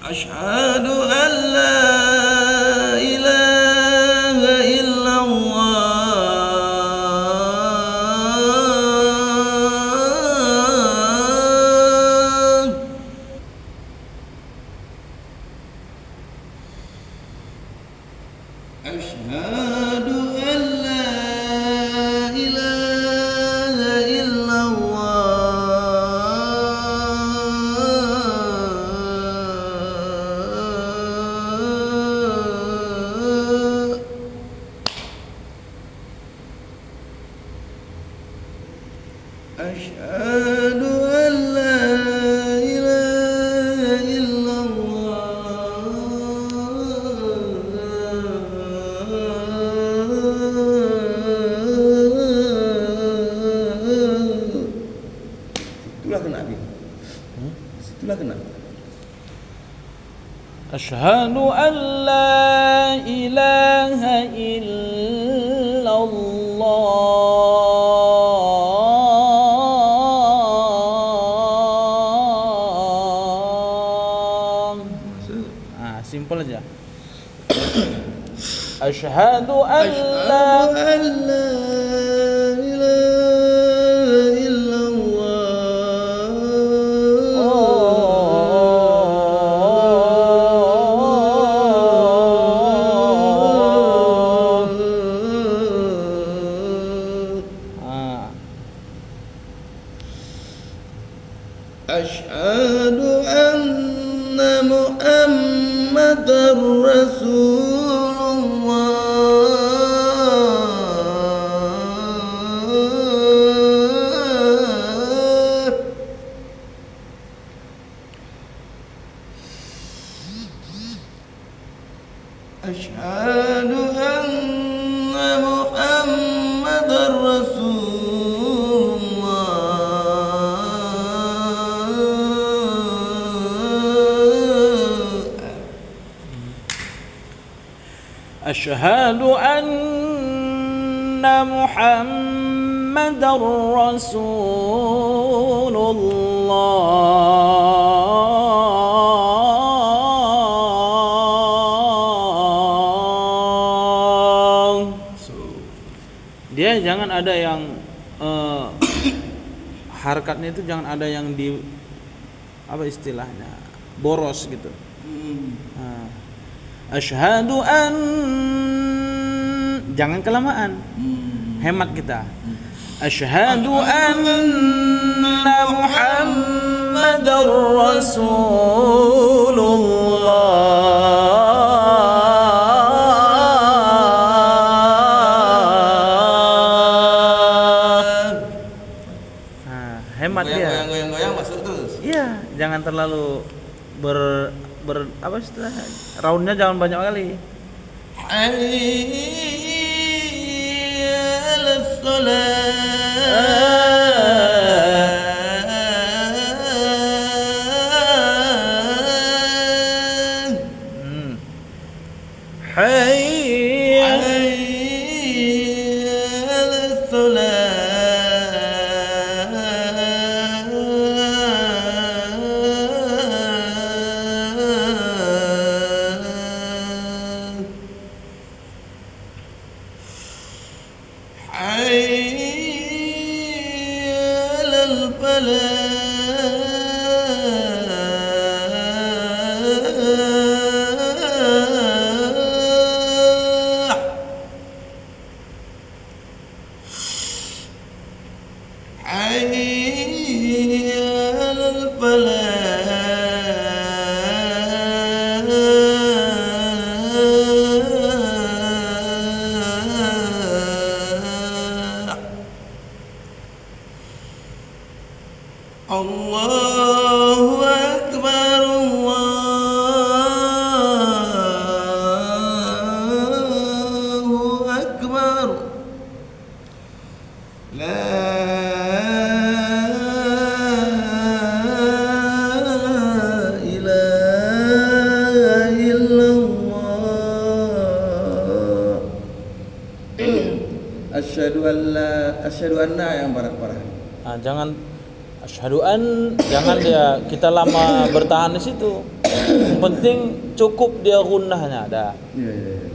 أشهد أن لا إله إلا الله أشهد أن لا إله إلا الله أشهد أن لا إله إلا الله. Itulah kena Abi. Itulah kena. Asyhadu an la ilaha illallah. Simpel aja. Asyhadu an la ilaha illallah. Asyhadu anna Muhammadar Rasulullah. Asyhadu anna Muhammadar Rasulullah. Asyhadu anna Muhammadar Rasulullah. Dia jangan ada yang harakatnya itu jangan ada yang di apa istilahnya boros gitu. Asyhadu an jangan kelamaan. Hemat kita. Asyhadu anna Muhammadar Rasulullah. Hemat dia. Goyang-goyang masuk terus. Iya, jangan terlalu apa istilahnya? Roundnya jangan banyak kali. Hayya 'alas shalah. Hayya 'alas shalah. Allahu Akbar, Allahu Akbar. La ilaha illallah. Asyhadu anna yang parah-parah. Nah, jangan jangan dia kita lama bertahan di situ. Yang penting cukup dia gunnahnya ada. Iya.